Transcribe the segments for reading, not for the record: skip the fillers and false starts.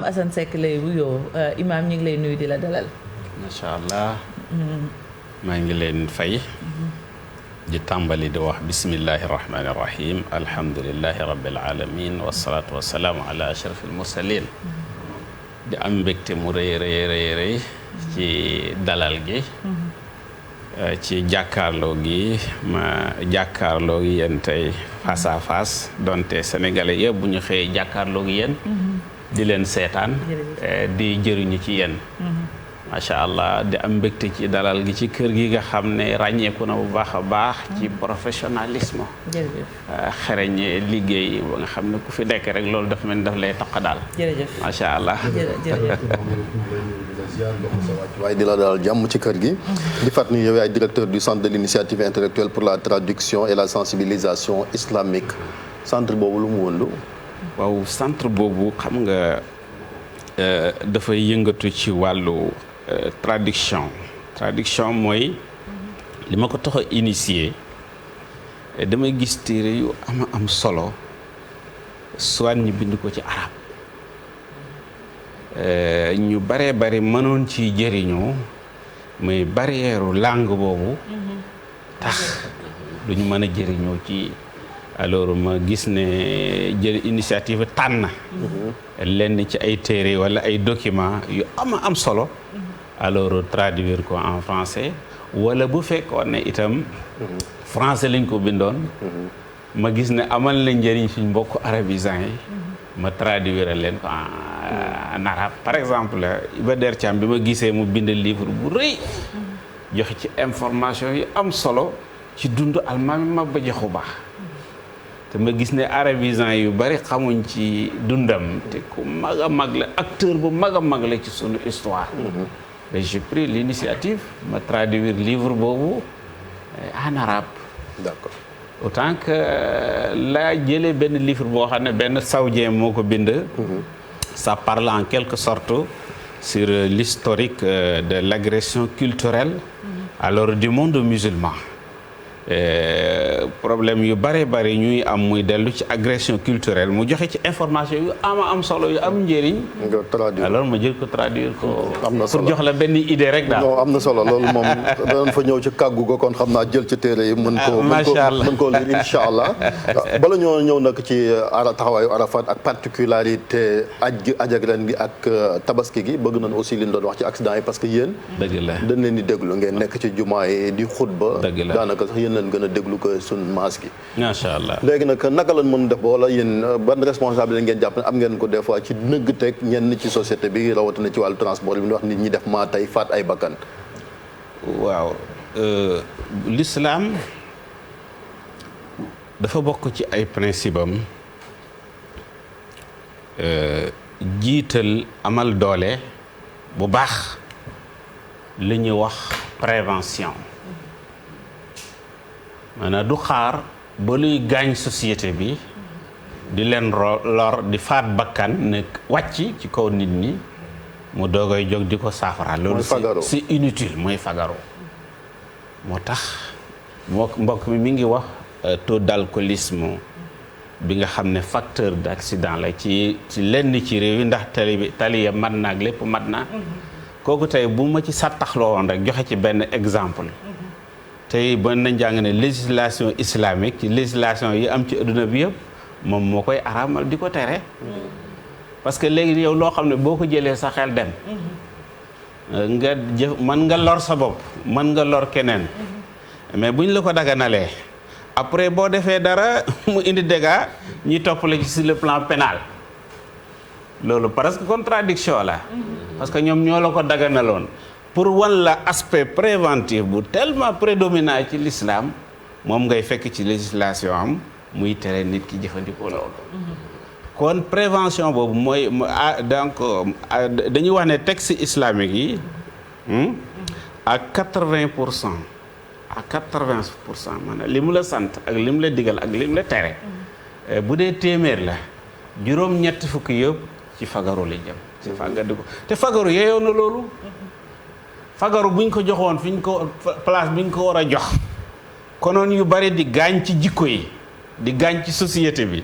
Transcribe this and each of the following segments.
Mame Assane Seck lay wuyoo Imaam ñu ngi lay nuyu di la dalal. macha allah. maa ngi leen fay. di tàmbali di wax bismillahi rahmaani rahim alhamdulillahi rabbil alamin wasalaatu wasalaamu ala ashrafil mursalin di am mbégte mu rëy ci dalal gi. ci jàkkaarloo gi ma jàkkaarloo gi yéen tey face à face donte sénégalais yëpp bu ñu xëyee jàkkaarloo gi yéen. di leen seetaan. di jëriñu ci yéen. macha allah di am mbégte ci dalal gi ci kër gi nga xam ne ràññeeku na bu baax a baax ci professionnalisme. xereñ liggéey ba nga xam ne ku fi nekk rek loolu daf mel ni daf lay toq daal. jërëjëf macha allah. waaye di la dalal jàmm ci kër gi. di fàttali ni yow yaay directeur du centre de l'initiative intellectuelle pour la traduction et la sensibilisation islamique centre boobu lu mu wëndu. waaw centre boobu xam nga dafay yëngatu ci wàllu. traduction mooy li ma ko tax a initier damay gis téere yu am solo soit ñu bind ko ci arab ñu baree bari mënoon ci jëriñoo mais barrière langue boobu tax du ñu mën a jëriñoo ci alors ma gis ne jël initiative tànn lenn ci ay téere wala ay documents yu am solo alors traduire ko en français wala bu fekkoon ne itam français lañ ko bindoon ma gis ne amal na njëriñ suñ mbokk arabisants yi ma traduire leen ko en arabe par exemple Iba Der Thiam bi ma gisee mu bind livre bu rëy joxe ci information yu am solo ci dundu Almaami Maba Jaxu Ba te ma gis ne arabisants yu bari xamuñ ci dundam te ku mag a mag la acteur bu mag a mag la ci sunu histoire. mais j'ai pris l'initiative ma traduire livre boobu en arabe. d'accord autant que laa jëlee benn livre boo xam ne benn saoudien moo ko bind. ça parle en quelque sorte sur l'historique de l'agression culturelle. alors du monde musulman. problème yu bare ñuy am muy dellu ci agression culturelle mu joxe ci information yu am solo yu am njëriñ. alors ma jël ko traduire ko. am na solo pour jox la benn idée rek daal. non am na solo loolu moom danañ fa ñëw ci kàggu ko kon xam naa jël ci téere yi. mën koo lire incha allah. bala ñoo ñëw nag ci taxawaayu Arafat ak particularité aj ak ren gi ak tabaski gi bëgg nañ aussi li ñu doon wax ci accident yi parce que yéen. dëgg la dañ leen di déglu ngeen nekk ci jumaa yi di xutba. dëgg la daanaka sax yéen leen gën a déglu ko sun maas gi. macha allah léegi nag naka lañ mën def ba wala yéen ban responsabilité ngeen jàpp ne am ngeen ko des fois ci nëgg teg ñenn ci société bi rawatina ci wàllu transport bi ñu wax nit ñi def maa tey faat ay bakkan. waaw l'islam dafa bokk ci ay principe am jiital amal doole bu baax li ñuy wax prévention maanaam du xaar ba luy gaañ société bi di leen lor di faat bakkan ne wàcc ci kaw nit ñi mu doogay jóg di ko saafara loolu c'est inutile mooy fagaro moo tax mbokk mi ngi wax taux d'alcoolisme bi nga xam ne facteur d'accident la ci lenn ci réew yi ndax tali ya mat na ak lépp mat na kooku tey bu ma ci sàttaxloo woon rek joxe ci benn exemple tey ba nañ jàng ne législation islamique ci législation yi am ci adduna bi yëpp moom moo koy araamal di ko tere parce que léegi yow loo xam ne boo ko jëlee sa xel dem nga jëf mën nga lor sa bopp mën nga lor keneen mais buñ la ko daganalee après boo defee dara mu indi dégâts ñuy topp la ci sur le plan pénal loolu presque contradiction la parce que ñoom ñoo la ko daganaloon pour wan la aspect préventif bu tellement prédominant ci l'islam moom ngay fekk ci législation am muy tere nit ki jëfandikoo loolu kon prévention boobu mooy donc dañuy wax ne texte islamique yi à 80% maanaam li mu la sant ak li mu la digal ak li mu la tere bu dee téeméer la juróom-ñetti fukki yëpp ci fagaru la jëm ci fàggandiku te fagaru yeeyoo na loolu fagaru buñ ko joxoon fi ñu ko place bi ñu ko war a jox konoon yu bari di gaañ ci jikko yi di gaañ ci société bi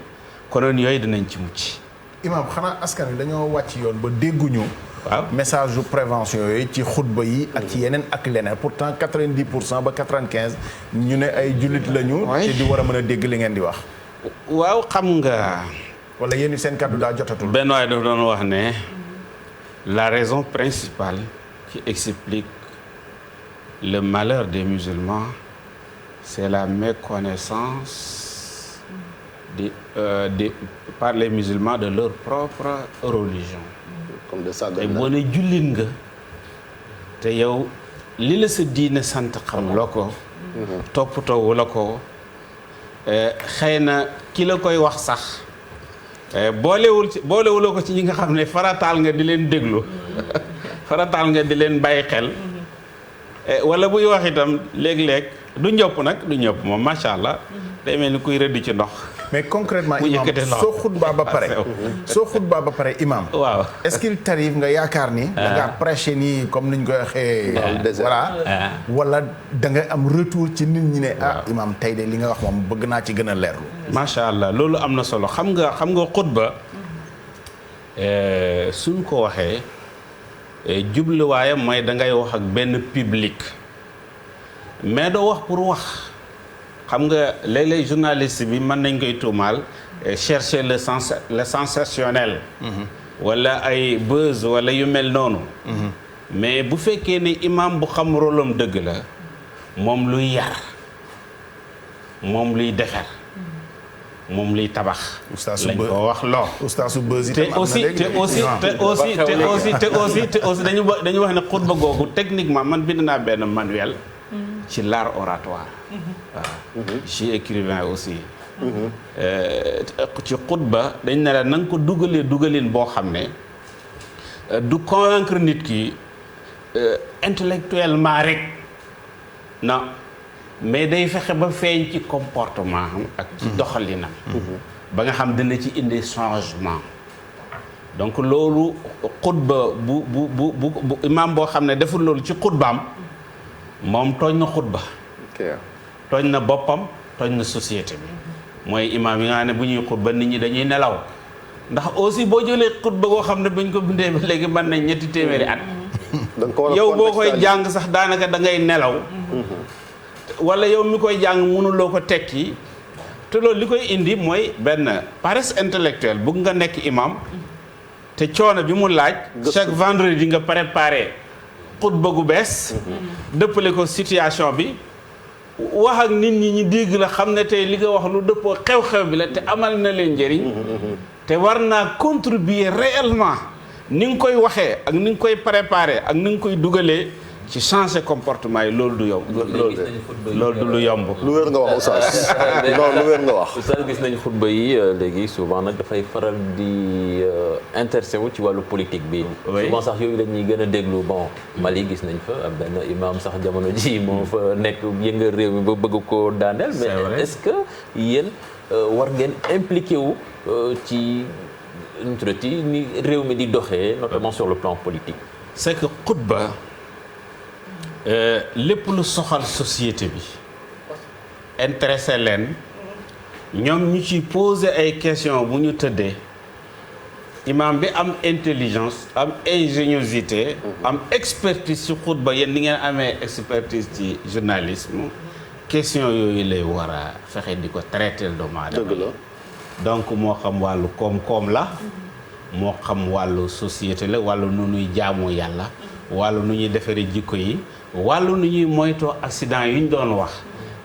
konoon yooyu dinañ ci mucc imam xanaa askan wi dañoo wàcc yoon ba dégguñu. waaw message yu prévention yooyu ci xutba yi. ak ci yeneen ak leneen pourtant 90% ba 95 ñu ne ay jullit lañu. te di war a mën a dégg li ngeen di wax. waaw xam nga. wala yéen seen kàddu daa jotatul. benn waay dafa doon wax ne la raison principale qui explique le malheur des musulmans c'est la méconnaissance par les musulmans de leur propre religion. comme de ça. te boo ne jullit nga te yow li la sa diine sant xam la ko. toppatoo la ko xëy na ki la koy wax sax. boolewuloo ko ci ñi nga xam ne farataal nga di leen déglu farataal nga di leen bàyyi xel wala buy wax itam léeg-léeg du ñëpp nag du ñëpp moom macha allah day mel ni kuy rëdd ci ndox. mais concrètement imam soo xutbaa ba pare imam. waaw est-ce qu'il t'arrive nga yaakaar ni. da ngaa prêcher nii comme niñ koy waxee. voilà wala da nga am retour ci nit ñi ne imam tey de li nga wax moom bëgg naa ci gën a leerlu. macha allah loolu am na solo xam nga xutba suñ ko waxee jubluwaayam mooy da ngay wax ak benn public mais doo wax pour wax. xam nga léeg-léeg journaliste bi mën nañ koy tuumaal chercher le sensationnel. wala ay buzz wala yu mel noonu. mais bu fekkee ne imam bu xam rôlam dëgg la moom luy yar moom luy defar moom luy tabax. lañ ko wax loo. ustaasu buzz te aussi dañu wax ne xutba googu techniquement man bind naa benn manuel. ci l'art oratoire. waaw ci écrivain aussi. ci xutba dañ ne la na nga ko dugalin boo xam ne du convaincre nit ki intellectuellement rek non mais day fexe ba feeñ ci comportement am ak ci doxalinam. ba nga xam dina ci indi changement. donc loolu xutba bu imaam boo xam ne deful loolu ci xutbaam moom tooñ na xutba. tooñ na boppam tooñ na société bi mooy imaam yi nga xam ne bu ñuy xutba nit ñi dañuy nelaw ndax aussi boo jëlee xutba goo xam ne buñ ko bindee ba léegi mën nañ 3 téeméeri at. yow boo koy jàng sax daanaka da ngay nelaw. wala yow mi koy jàng mënuloo ko tekki te loolu li koy indi mooy benn paresse intellectuelle bëgg nga nekk imam te coono bi mu laaj. chaque vendredi nga préparé xutba gu bees. dëppale ko situation bi. wax ak nit ñi dégg la xam ne tey li nga wax lu dëppoo xew-xew bi la te amal na leen njëriñ. te war naa contribuer réellement ni nga koy waxee ak ni nga koy préparer ak ni nga koy dugalee ci changer comportement yi loolu du yomb. loolu du lu yomb. lu wér nga wax Oustaz. non lu wér nga wax. Oustaz gis nañu xutba yi léegi souvent nag dafay faral di intéressé wu ci wàllu politique bi. souvent sax yooyu la ñuy gën a déglu bon Mali gis nañ fa benn imam sax jamono ji moo fa nekk yëngal réew mi ba bëgg ko daaneel. mais est-ce que yéen war ngeen impliqué wu ci ni réew mi di doxee notamment sur le plan politique. c'est que xutba lépp lu soxal société bi intéressé leen ñoom ñu ci poser ay questions bu ñu tëddee imam bi am intelligence am ingéniosité am expertise ci xutba yéen ni ngeen amee expertise ci journalisme question yooyu lay war a fexe di ko traiter doomu aadama donc moo xam wàllu koom-koom la moo xam wàllu société la wàllu nu ñuy jaamoo yàlla wàllu nu ñuy defaree jikko yi wàllu nu ñuy moytoo accident yu ñu doon wax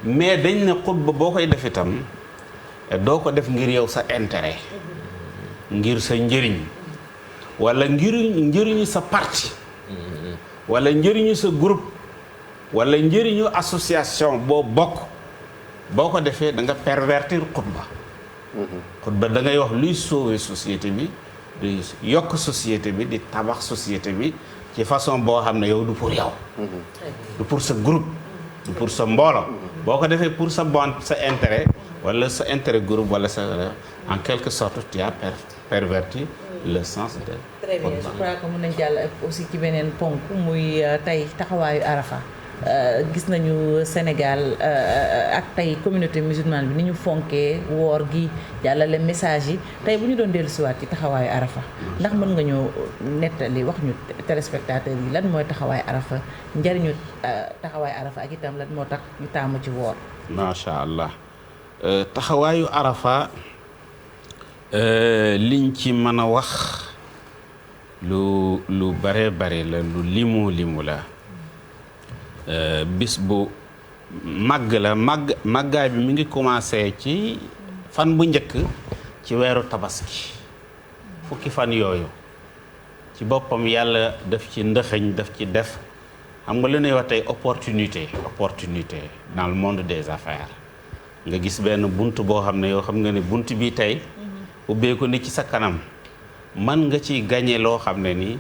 mais dañ ne xutba boo koy def itam doo ko def ngir yow sa intérêt ngir sa njëriñ wala njëriñu sa parti wala njëriñu sa groupe wala njëriñu association boo bokk boo ko defee da nga pervertir xutba xutba da ngay wax luy sauver société bi di yokk société bi di tabax société bi ci façon boo xam ne yow du pour yow du pour sa groupe du pour sa mbooloo boo ko defee pour sa sa intérêt wala sa intérêt groupe wala sa en quelque sorte tu as perverti le sens de très bien je crois que mën nañ jàll aussi ci beneen ponk muy tey taxawaayu Arafa gis nañu Sénégal ak tey communauté musulmane bi ni ñu fonkee woor gi jàllale message yi tey bu ñu doon dellusiwaat ci taxawaayu Arafa ndax mën nga ñoo nettali wax ñu téléspectateurs yi lan mooy taxawaayu Arafa njariñu taxawaayu Arafa ak itam lan moo tax ñu taamu ci woor. macha allah taxawaayu Arafa liñ ci mën a wax lu bare bare la lu limu la. bis bu màgg la màggaay bi mi ngi commencé ci fan bu njëkk ci weeru tabaski fukki fan yooyu ci boppam yàlla daf ci ndëxëñ daf ci def xam nga lu ñuy wax tey opportunité dans le monde des affaires nga gis benn bunt boo xam ne yoo xam nga ne bunt bi tey ubbeeku ni ci sa kanam man nga ci gañe loo xam ne nii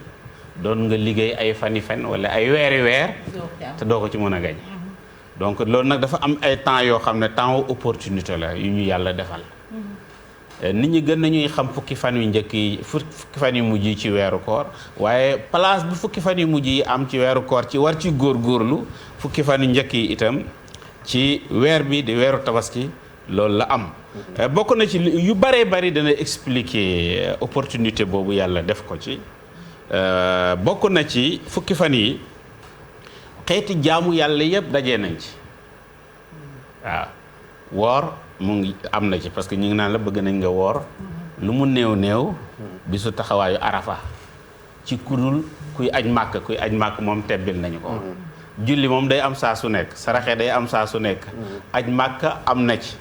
doon nga liggéey ay fan wala ay weer te doo ko ci mën a gañ donc loolu nag dafa am ay temps yoo xam ne temps opportunité la yu ñu yàlla defal nit ñi gën nañuy xam fukki fan yu njëkk yi fukki fan yu mujj yi ci weeru koor waaye place bi fukki fan yu mujj yi am ci weeru koor ci war ci góorgóorlu fukki fan yu njëkk yi itam ci weer bi di weeru tabaski loolu la am bokk na ci yu baree bari dana expliquer opportunité boobu yàlla def ko ci bokk na ci fukki fan yi xeeti jaamu yàlla yëpp dajee nañ ci waaw woor mu ngi am na ci parce que ñu ngi naan la bëgg nañ nga woor lu mu néew bisu taxawaayu Arafa ci kudul kuy aj màkk moom tebbil nañu ko julli moom day am saa su nekk saraxe day am saa su nekk aj màkk am na ci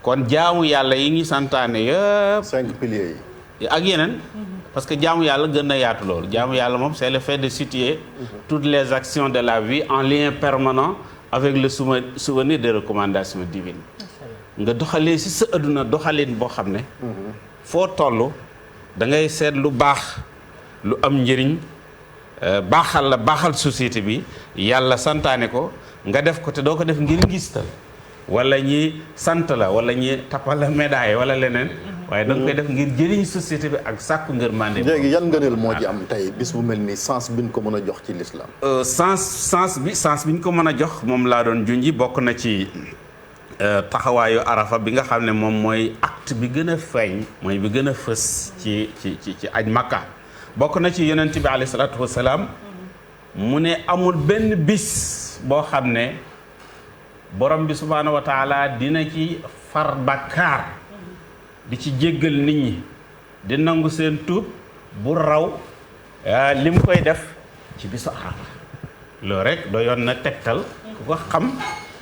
kon jaamu yàlla yi ngi santaane yëpp 5 piliers yi ak yeneen parce que jaamu yàlla gën na yaatu loolu jaamu yàlla moom c'est le fait de situer toutes les actions de la vie en lien permanent avec le souvenir des recommandations divines nga doxalee ci sa adduna doxalin boo xam ne foo toll da ngay seet lu baax lu am njëriñ baaxal société bi yàlla santaane ko nga def ko te doo ko def ngir ngistal wala ñi sant la wala ñi tappal la médaille wala leneen waaye da nga koy def ngir jëriñ société bi ak sàkku ngërmande. léegi yan ngëneel moo ci am tey bis bu mel ni sens bi ñu ko mën a jox ci l'islam. sens bi ñu ko mën a jox moom laa doon junji bokk na ci taxawaayu Arafa bi nga xam ne moom mooy acte bi gën a feeñ mooy bi gën a fës ci aj Makka bokk na ci yonent bi alayhi salaatu wasalaam mu ne amul benn bis boo xam ne borom bi subhaanahu wa taala dina ci far bakkaar di ci jéggal nit ñi di nangu seen tuub bu raw li mu koy def ci bisu Arafa loolu rek doyoon na tegtal ku ko xam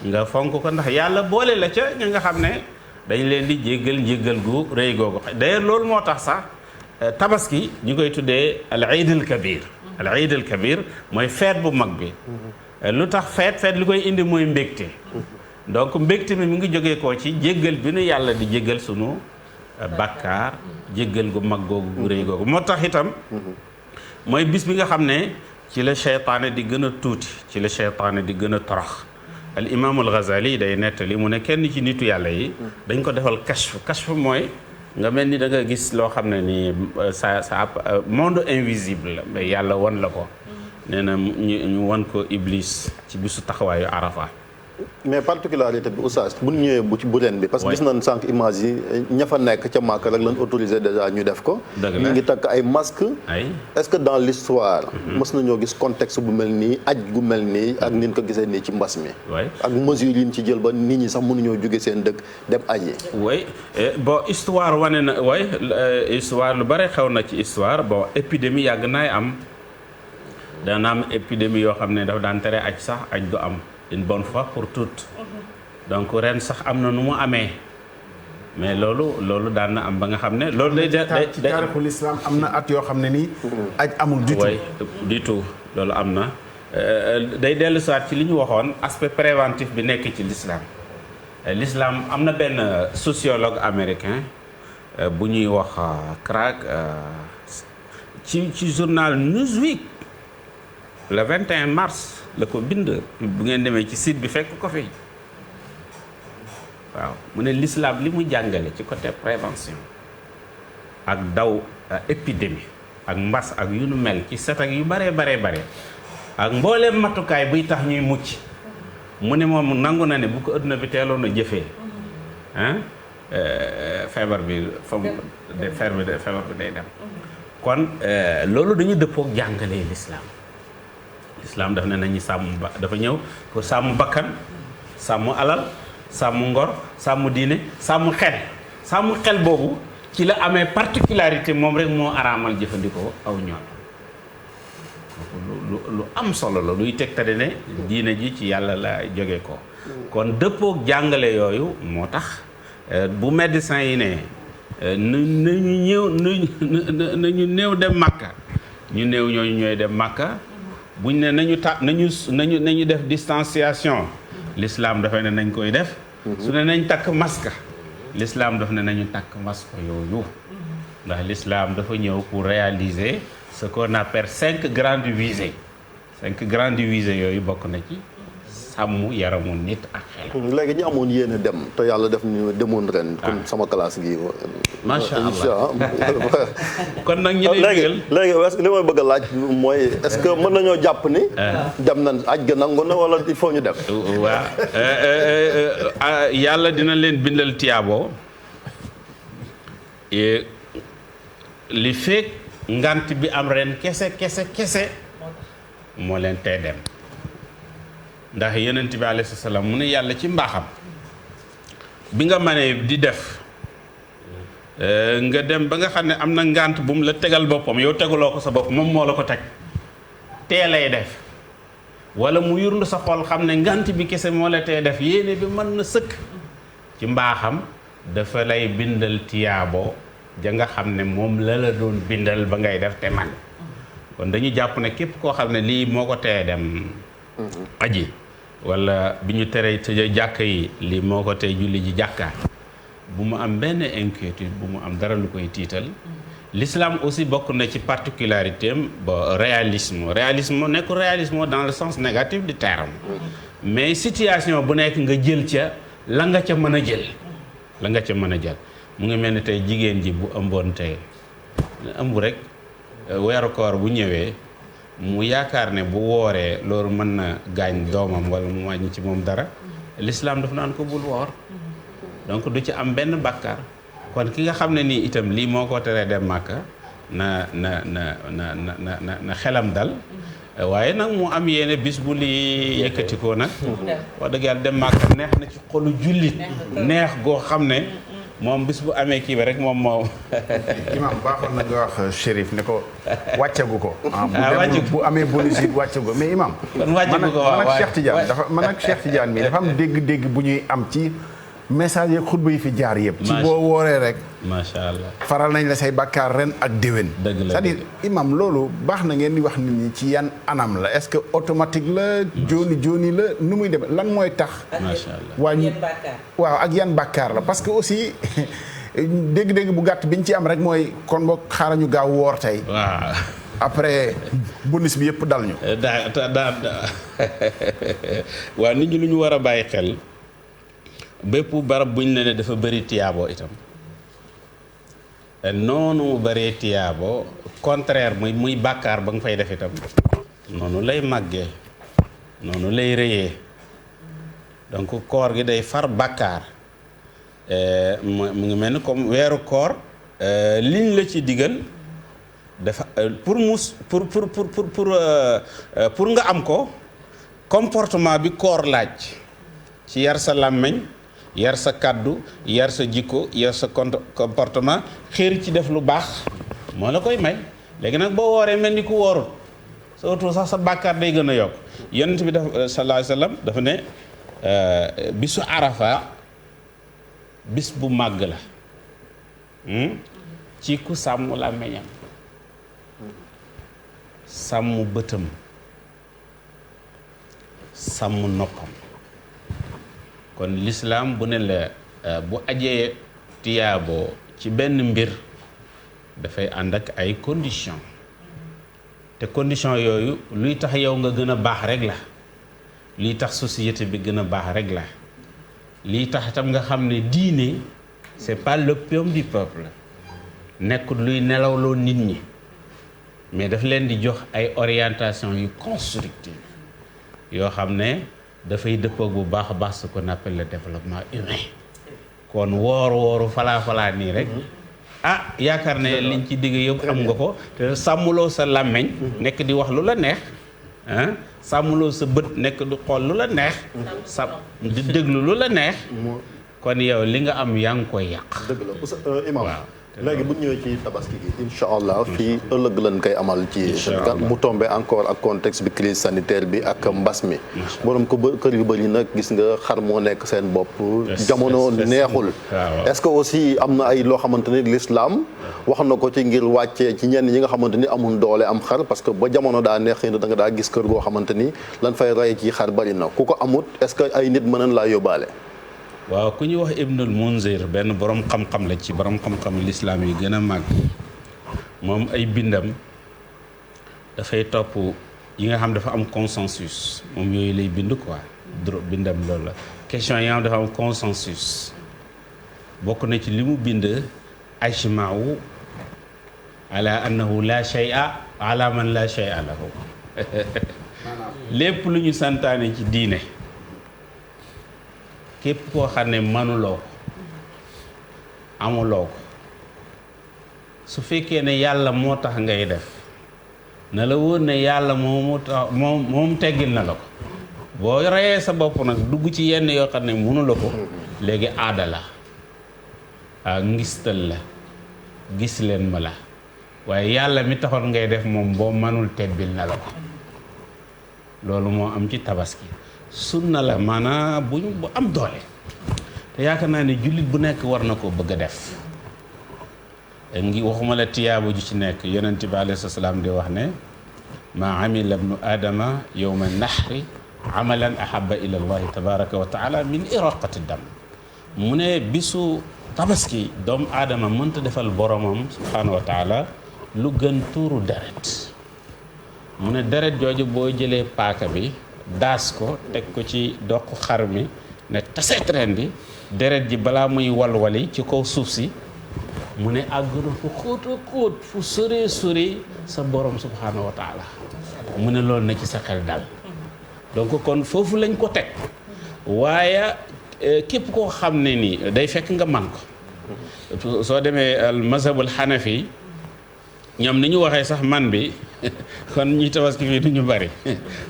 nga fonk ko ndax yàlla boole la ca ñi nga xam ne dañ leen di jéggal gu rëy googu d'ailleurs loolu moo tax sax tabaski ñu koy tuddee al iid al kabir mooy feet bu mag bi lu tax feet li koy indi mooy mbégte donc mbégte mi ngi jógee koo ci jéggal bi nu yàlla di jéggal sunu bàkkaar jéggal gu mag googu gu rëy googu moo tax itam mooy bis bi nga xam ne ci la seytaane di gën a tuuti ci la seytaane di gën a torox al imaamul Ghazali day nettali mu ne kenn ci nitu yàlla yi dañ ko defal kashf mooy nga mel ni da nga gis loo xam ne ni sa monde invisible la mais yàlla won la ko nee na ñu wan ko Iblis ci bisu taxawaayu Arafa. mais particularité bi oustaz bu ñu ñëwee bu ren bi parce que gis nañ sànq image yi ña fa nekk ca Màkka rek lañ autorisé déjà ñu def ko ñu ngi takk ay masque est-ce que dans l'histoire mës nañoo gis contexte bu mel nii aj gu mel nii ak ni ñu ko gisee nii ci mbas mi ak mesures yi ñu ci jël ba nit ñi sax mënuñoo jóge seen dëkk dem aji bon histoire wane na histoire lu bare xew na ci histoire bon épidémie yàgg naay am dana am épidémie yoo xam ne dafa daan tere aj sax aj du am une bonne fois pour toutes donc ren sax am na nu mu amee mais loolu daan na am ba nga xam ne loolu day ci taarixul islam am na at yoo xam ne nii aj amul du tout loolu am na day dellu soit ci li ñu waxoon aspect préventif bi nekk ci l'islam am na benn sociologue américain bu ñuy wax Craig ci journal Newsweek le 21 mars la ko bind bu ngeen demee ci site bi fekk ko fi waaw mu ne l'islam li mu jàngale ci côté prévention ak daw épidémie ak mbas ak yu nu mel ci set ak yu bare ak mbooleem matukaay buy tax ñuy mucc mu ne moom nangu na ne bu ko adduna bi teeloon a jëfee feebar bi feebar bi day dem kon loolu dañu dëppook jàngalee l'islam daf ne nañu dafa ñëw pour sàmm bakkan sàmm alal sàmm ngor sàmm diine sàmm xel boobu ci la amee particularité moom rek moo araamal jëfandikoo aw ñoom lu am solo la luy tegtale ne diine ji ci yàlla la jóge ko kon dëppook jàngale yooyu moo tax bu médecin yi ne nañu néew dem Makka ñu néew ñooñu ñooy dem Makka buñ ne nañu def distanciation l'islam dafay ne nañ koy def su ne nañ takk masque l'islam daf ne nañu takk masque yooyu ndax l'islam dafa ñëw pour réaliser ce qu'on appelle 5 grandes visées yooyu bokk na ci sàmm yaramu nit ak xel. léegi ñu amoon yéene dem te yàlla def ñu demoon ren. comme sama classe gi. macha allah kon nag ñu léegi li may bëgg a laaj mooy est-ce que mën nañoo jàpp ni. dem nañ aj ga nangu na wala il faut ñu dem. waaw yàlla dina leen bindal tiyaabo li fekk ngant bi am ren kese moo leen tey dem. ndax yonent bi alayhi salaam mu ne yàlla ci mbaaxam bi nga mënee di def nga dem ba nga xam ne am na ngànt bu mu la tegal boppam yow teguloo ko sa bopp moom moo la ko teg tee lay def wala mu yurndu sa xol xam ne ngànt bi kese moo la tee def yéene bi mën na sëkk ci mbaaxam dafa lay bindal tiyaabo ja nga xam ne moom la doon bindal ba ngay def te man kon dañu jàpp ne képp koo xam ne lii moo ko tee dem aji wala bi ñu teree tëj jàkka yi lii moo ko tey julli ji jàkka bu mu am benn inquiétude bu mu am dara lu koy tiital l'islam aussi bokk na ci particularité am ba réalisme nekkul réalisme dans le sens négatif du terme mais situation bu nekk nga jël ca la nga ca mën a jël mu ngi mel ni tey jigéen ji bu ëmboon tey ëmb rek weeru koor bu ñëwee mu yaakaar ne bu wooree loolu mën na gaañ doomam wala mu wàññi ci moom dara l'islam daf naan ko bul woor donc du ci am benn bàkkaar kon ki nga xam ne nii itam lii moo ko teree dem Màkka na xelam dal waaye nag mu am yéene bis bu lii yëkkatikoo nag wax dëgg yàlla dem Màkka neex na ci xolu jullit neex goo xam ne moom bis bu amee kii ba rek moom imam baaxoon na nga wax Chérif ne ko wàccagu ko bu amee bonus it wàccagu ko mais imam man ak Cheikh Tidiane mi dafa am dégg-dégg bu ñuy am ci message yeeg xutba yi fi jaar yëpp ci boo wooree rek macha allah faral nañ la say bàkkaar ren ak déwén c'est-à-dire imam loolu baax na ngeen di wax nit ñi ci yan anam la est-ce que automatique la jooni la nu muy demee lan mooy tax macha allah waaw ak yan bàkkaar la parce que aussi dégg-dégg bu gàtt biñ ci am rek mooy kon boog xaaral ñu gaaw woor tey waaw après bonus bi yëpp dal ñu waaw nit ñi lu ñu war a bàyyi xel bépp barab buñ ne dafa bëri tiyaabo itam noonu mu bëree tiyaabo contraire muy bàkkaar ba nga fay def itam noonu lay màggee noonu lay rëyee donc koor gi day far bàkkaar mu ngi mel ni comme weeru koor liñ la ci digal dafa pour nga am ko comportement bi koor laaj ci yar sa làmmiñ yar sa kàddu yar sa jikko yar sa comportement xéer ci def lu baax moo la koy may léegi nag boo wooree mel ni ku woorul surtout sax sa bàkkaar day gën a yokk yonent bi dafa sallallahu alayhi wasallam dafa ne bisu arafa bis bu màgg la ci ku sàmm làmmiñam sàmm bëtam sàmm noppam kon l'islam bu ne la bu ajee tiyaaboo ci benn mbir dafay ànd ak ay conditions te conditions yooyu luy tax yow nga gën a baax rek la liy tax société bi gën a baax rek la liy tax tam nga xam ne diine c'est pas l'opium du peuple nekkul luy nelawloo nit ñi mais daf leen di jox ay orientation yu constructive yoo xam ne dafay dëppoog bu baax a baax ce qu'on appelle le développement humain kon wooru falaa nii rek yaakaar ne liñ ci digg yëpp am nga ko te sàmmuloo sa làmmeñ nekk di wax lu la neex sàmmuloo sa bët nekk di xool lu la neex di déglu lu la neex kon yow li nga am yaa ngi koy yàq. dëgg la imam léegi bu ñëwee ci tabaski gi incha allah fii ëllëg lañ koy amal ci mu tombé encore ak contexte bi crise sanitaire bi ak mbas mi borom ko kër yu bëri nag gis nga xar moo nekk seen bopp jamono neexul est-ce que aussi am na ay loo xamante ni l'islam wax na ko ci ngir wàccee ci ñenn ñi nga xamante ni amul doole am xar parce que ba jamono daa neex xëy na da nga daa gis kër goo xamante ni lan fay rey ci xar bëri na ku ko amut est-ce que ay nit mën nañ laa yóbbaale. waaw ku ñuy wax Ibnul Munzir benn borom xam-xam la ci borom xam-xam lislaam yi gën a màgg moom ay bindam dafay topp yi nga xam dafa am consensus moom yooyu lay bind quoi bindam loolu la question yi nga xam dafa am consensus bokk na ci li mu bind ajma'u ala annahu la shay'a ala man la shay'a lahu lépp lu ñu santaane ci diine képp koo xam ne manuloo ko amuloo ko su fekkee ne yàlla moo tax ngay def na la wóor ne yàlla moom teggil na la ko boo reyee sa bopp nag dugg ci yenn yoo xam ne mënula ko léegi aada la ngistal la gis leen ma la waaye yàlla mi taxoon ngay def moom boo manul tebbil na la ko loolu moo am ci tabaski sunna la maanaam bu am doole te yaakaar naa ne jullit bu nekk war na koo bëgg a def ngi waxuma la tiyaabu ju ci nekk yonent bi alayhi salaam di wax ne maa amila ibnu aadama yowma nahri amalan ahaba ila allahi tabaraka wa taala min iraqati dam mu ne bisu tabaski doomu aadama mënta defal boromam subhanahu wa taala lu gën tuuru deret mu ne deret jooju boo jëlee paaka bi daas ko teg ko ci doq xar mi ne taseet ren bi deret ji balaa muy walwali ci kaw suuf si mu ne àgg na fu xóot a xóot fu sore sore sa borom subhanahu wa taala mu ne loolu na ci sa xel dal donc kon foofu lañ ko teg waaye képp koo xam ne nii day fekk nga man ko soo demee al mazhabul xanafi ñoom ni ñu waxee sax man bi kon ñi tabaski fii du ñu bari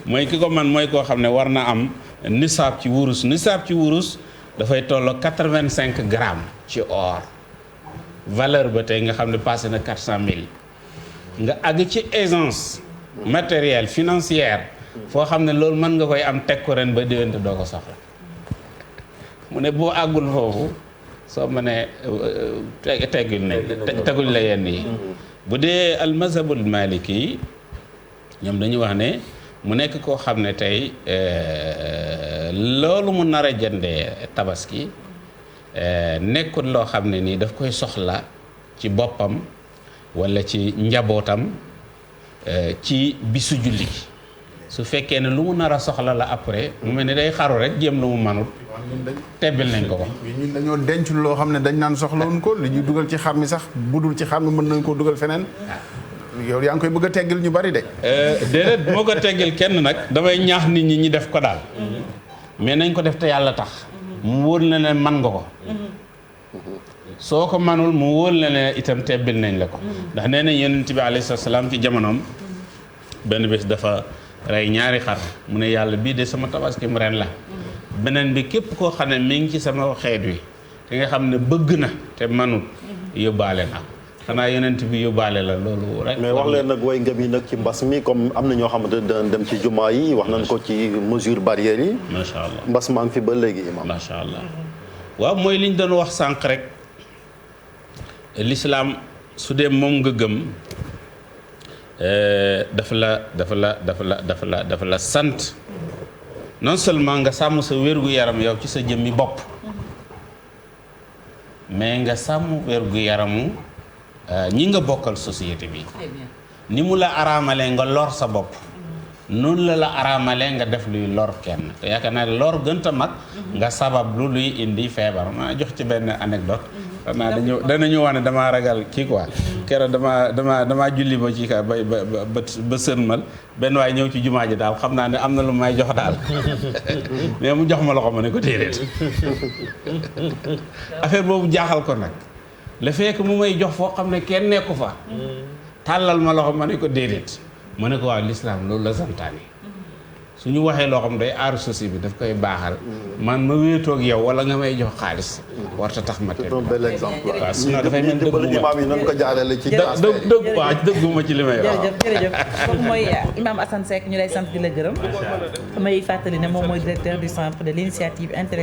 mooy ki ko man mooy koo xam ne war na am nisaab ci wurus dafay tolloo 85 grammes ci or valeur ba tey nga xam ne passé na 400 000 nga àgg ci aisance matérielle financière foo xam ne loolu mën nga koy am teg ko ren ba déwénte doo ko soxla mu ne boo àggul foofu soo mënee teguñ la yenn yi bu dee al mazhabul maliki ñoom dañu wax ne mu nekk koo xam ne tey loolu mu nar a jëndee tabaski nekkul loo xam ne nii daf koy soxla ci boppam walla ci njabootam ci bisu julli su fekkee ne lu mu nar a soxla la après mu mel ni day xaru rek jéem lu mu manut tebbil nañ ko ñun dañoo denc loo xam ne dañ naan soxlawuñ ko li ñuy dugal ci xar mi sax budul ci xar mi mën nañ koo dugal feneen yow yaa ngi koy bëgg a teggil ñu bari de déedéet moo ko teggil kenn nag damay ñaax nit ñi ñi def ko daal mais nañ ko def te yàlla tax mu wóor la ne man nga ko soo ko manul mu wóor la ne itam tebbil nañ la ko ndax nee na yonent bi alayhi salaam ci jamonoom benn bés dafa rey ñaari xar mu ne yàlla bii de sama tabaskim ren la beneen bi képp koo xam ne mi ngi ci sama xeet wi te nga xam ne bëgg na te manut yóbbaale na xanaa yonent bi yóbbaale la loolu rek. mais wax leen nag way ngëm yi nag ci mbas mi comme am na ñoo xamante ne danañ dem ci jumaa yi wax nañ ko ci mesure barrières yi. macha allah mbas maa ngi fi ba léegi imam. macha allah waaw mooy li ñu doon wax sànq rek l'islam su dee moom nga gëm dafa la sant non seulement nga sàmm sa wér-gu-yaram yow ci sa jëmmi bopp mais nga sàmm wér-gu-yaramu ñi nga bokkal société bi ni mu la araamalee nga lor sa bopp noonu la araamalee nga def luy lor kenn te yaakaar naa lor gënta mag nga sabab lu luy indi feebar ma jox ci benn anecdote xanaa danañu wax ne damaa ragal kii quoi keroog damaa julli ba ci ka ba sërmal benn waaye ñëw ci jumaa ji daal xam naa ne am na lu may jox daal mais mu jox ma loxo ma ne ko déedéet affaire boobu jaaxal ko nag le fait que mu may jox foo xam ne kenn nekku fa tàllal ma loxo ma ne ko déedéet ma ne ko waaw l'islam loolu la santaane su ñu waxee loo xam day aaru société bi daf koy baaxal man ma wéetoog yow wala nga may jox xaalis warta tax ma teg bel exemple waaw sinon dafay mel dëggu imaam yi nañ ko jaarale ci dëgguma ci li may wax jërëjëf kooku mooy Imam Assane Seck ñu lay sant di la gërëm may fàttali ne moom mooy directeur du centre de l'initiative intellectuelle